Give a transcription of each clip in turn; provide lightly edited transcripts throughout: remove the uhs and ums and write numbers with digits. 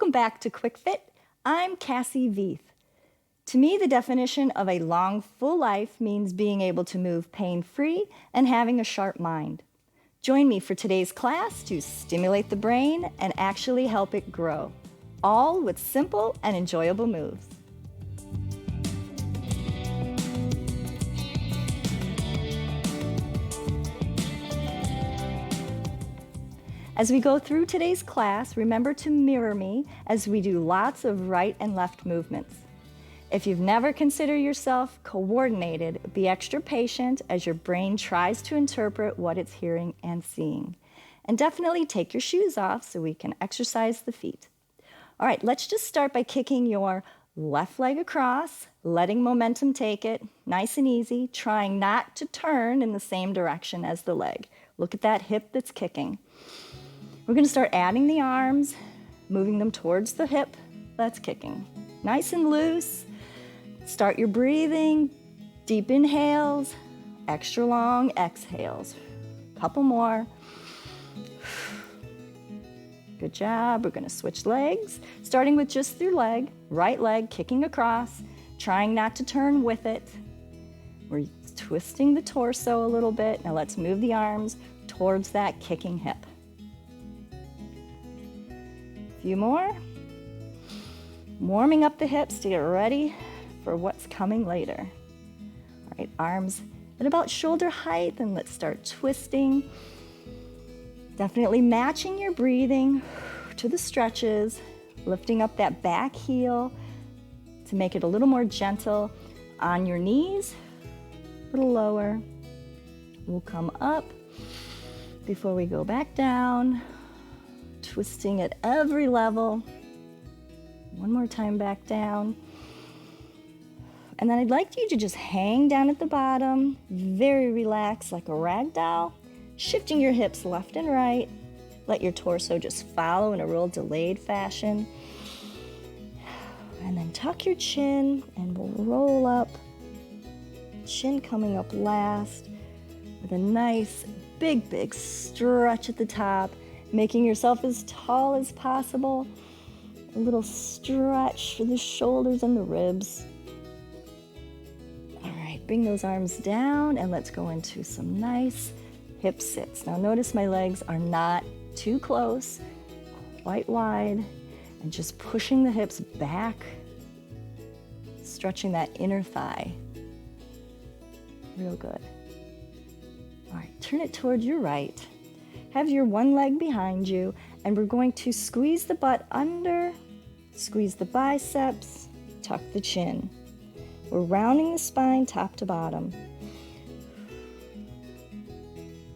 Welcome back to Quick Fit. I'm Cassie Veith. To me, the definition of a long, full life means being able to move pain-free and having a sharp mind. Join me for today's class to stimulate the brain and actually help it grow, all with simple and enjoyable moves. As we go through today's class, remember to mirror me as we do lots of right and left movements. If you've never considered yourself coordinated, be extra patient as your brain tries to interpret what it's hearing and seeing. And definitely take your shoes off so we can exercise the feet. All right, let's just start by kicking your left leg across, letting momentum take it, nice and easy, trying not to turn in the same direction as the leg. Look at that hip that's kicking. We're going to start adding the arms, moving them towards the hip that's kicking. Nice and loose. Start your breathing. Deep inhales, extra long exhales. Couple more. Good job. We're going to switch legs, starting with just your leg, right leg kicking across, trying not to turn with it. We're twisting the torso a little bit. Now let's move the arms towards that kicking hip. Few more. Warming up the hips to get ready for what's coming later. All right, arms at about shoulder height, and let's start twisting. Definitely matching your breathing to the stretches, lifting up that back heel to make it a little more gentle on your knees, a little lower. We'll come up before we go back down. Twisting at every level. One more time back down. And then I'd like you to just hang down at the bottom, very relaxed like a rag doll, shifting your hips left and right. Let your torso just follow in a real delayed fashion. And then tuck your chin and we'll roll up. Chin coming up last with a nice big stretch at the top. Making yourself as tall as possible. A little stretch for the shoulders and the ribs. All right, bring those arms down and let's go into some nice hip sits. Now notice my legs are not too close, quite wide, and just pushing the hips back, stretching that inner thigh. Real good. All right, turn it toward your right. Have your one leg behind you, and we're going to squeeze the butt under, squeeze the biceps, tuck the chin. We're rounding the spine top to bottom.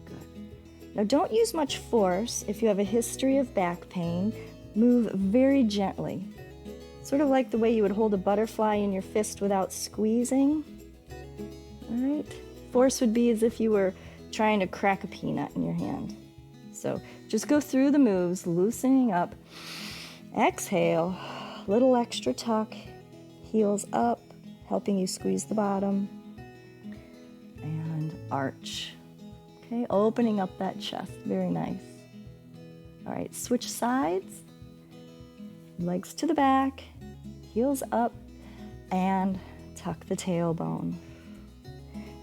Good. Now don't use much force. If you have a history of back pain, move very gently. Sort of like the way you would hold a butterfly in your fist without squeezing. All right. Force would be as if you were trying to crack a peanut in your hand. So just go through the moves, loosening up. Exhale, little extra tuck, heels up, helping you squeeze the bottom. And arch. Okay, opening up that chest, very nice. All right, switch sides. Legs to the back, heels up, and tuck the tailbone.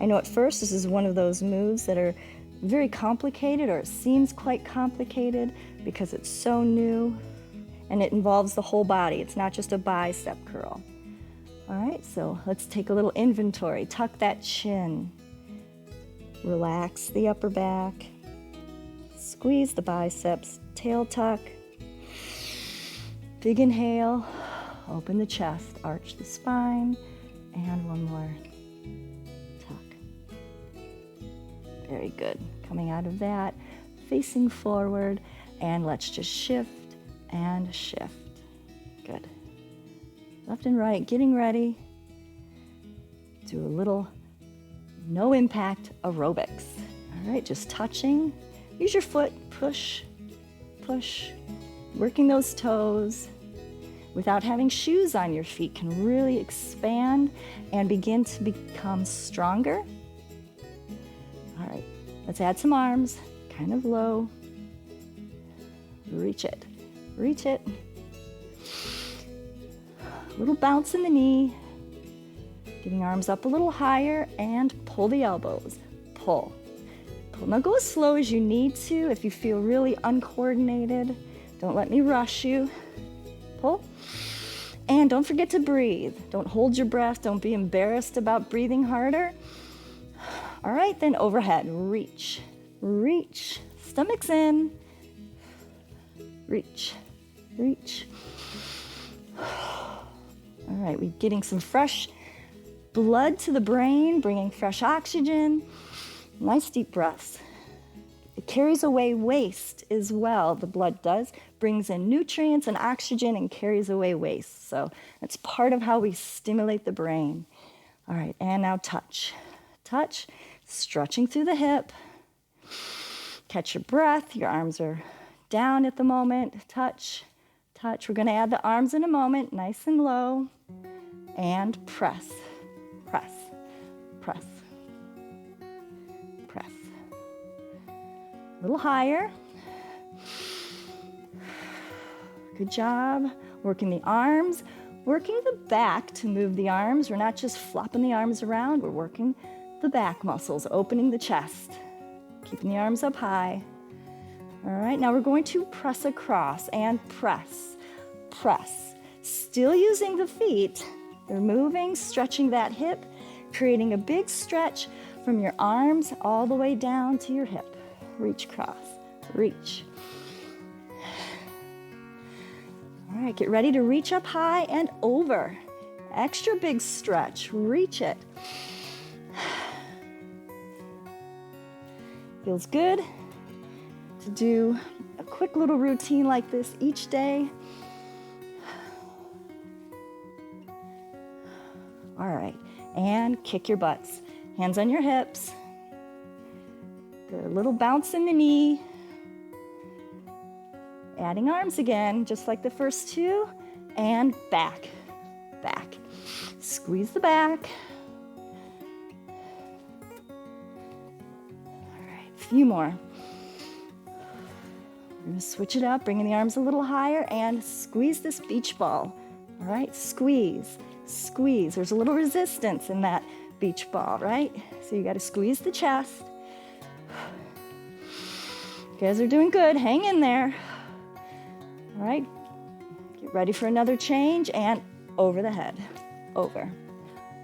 I know at first this is one of those moves that are very complicated, or it seems quite complicated because it's so new and it involves the whole body. It's not just a bicep curl. All right, so let's take a little inventory. Tuck that chin. Relax the upper back. Squeeze the biceps. Tail tuck. Big inhale. Open the chest. Arch the spine. And one more. Very good. Coming out of that, facing forward, and let's just shift and shift. Good. Left and right, getting ready. Do a little no impact aerobics. All right, just touching. Use your foot, push, push. Working those toes without having shoes on your feet can really expand and begin to become stronger. All right, let's add some arms, kind of low. Reach it, reach it. A little bounce in the knee. Getting arms up a little higher and pull the elbows. Pull. Pull. Now go as slow as you need to if you feel really uncoordinated. Don't let me rush you. Pull. And don't forget to breathe. Don't hold your breath. Don't be embarrassed about breathing harder. All right, then overhead. Reach. Reach. Stomach's in. Reach. Reach. All right, we're getting some fresh blood to the brain, bringing fresh oxygen. Nice deep breaths. It carries away waste as well, the blood does. Brings in nutrients and oxygen and carries away waste. So that's part of how we stimulate the brain. All right, and now touch. Touch, stretching through the hip. Catch your breath. Your arms are down at the moment. Touch, touch. We're going to add the arms in a moment, nice and low. And press, press, press, press. A little higher. Good job. Working the arms, working the back to move the arms. We're not just flopping the arms around, we're working the back muscles, opening the chest, keeping the arms up high. All right, now we're going to press across and press, press. Still using the feet. They're moving, stretching that hip, creating a big stretch from your arms all the way down to your hip. Reach across, reach. All right, get ready to reach up high and over. Extra big stretch, reach it. Feels good to do a quick little routine like this each day. All right, and kick your butts. Hands on your hips. Good, a little bounce in the knee. Adding arms again, just like the first two. And back, back. Squeeze the back. All right, a few more. We're gonna switch it up, bringing the arms a little higher and squeeze this beach ball. All right, squeeze, squeeze. There's a little resistance in that beach ball, right? So you gotta squeeze the chest. You guys are doing good, hang in there. All right, get ready for another change and over the head. Over,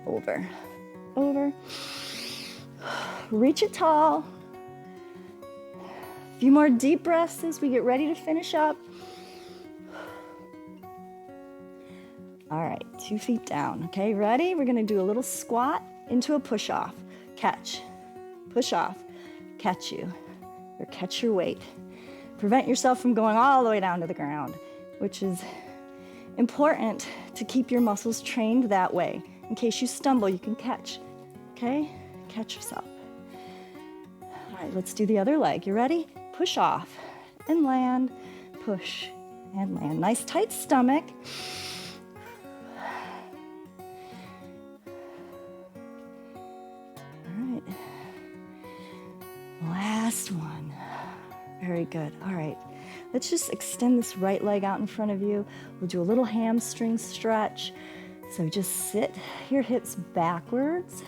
over, over. Reach it tall. A few more deep breaths as we get ready to finish up. All right, 2 feet down. Okay, ready? We're gonna do a little squat into a push off. Catch, push off, catch you, or catch your weight. Prevent yourself from going all the way down to the ground, which is important to keep your muscles trained that way. In case you stumble, you can catch, okay? Catch yourself. All right, let's do the other leg. You ready? Push off and land, push and land. Nice tight stomach. All right, last one. Very good. All right, let's just extend this right leg out in front of you. We'll do a little hamstring stretch. So just sit your hips backwards.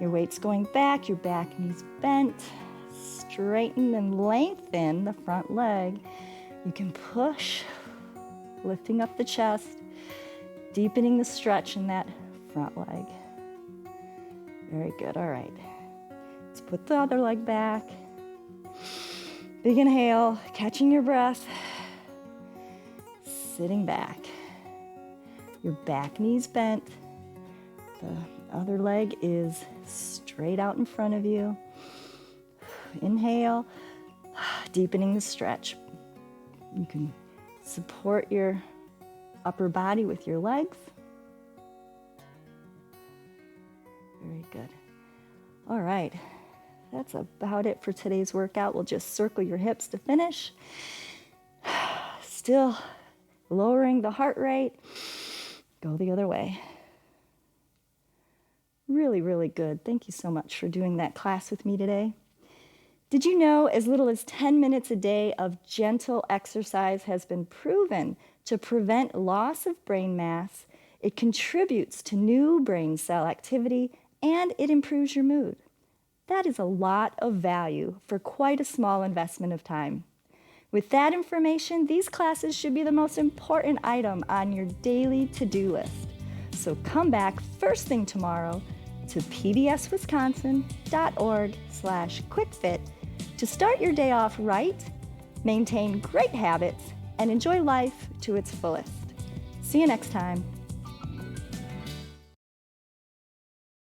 Your weight's going back, your back knee's bent. Straighten and lengthen the front leg. You can push, lifting up the chest, deepening the stretch in that front leg. Very good. All right. Let's put the other leg back. Big inhale, catching your breath, sitting back. Your back knee's bent. The other leg is straight out in front of you. Inhale, deepening the stretch. You can support your upper body with your legs. Very good. All right. That's about it for today's workout. We'll just circle your hips to finish. Still lowering the heart rate. Go the other way. Really, really good. Thank you so much for doing that class with me today. Did you know as little as 10 minutes a day of gentle exercise has been proven to prevent loss of brain mass? It contributes to new brain cell activity and it improves your mood. That is a lot of value for quite a small investment of time. With that information, these classes should be the most important item on your daily to-do list. So come back first thing tomorrow to pbswisconsin.org/quickfit to start your day off right, maintain great habits, and enjoy life to its fullest. See you next time.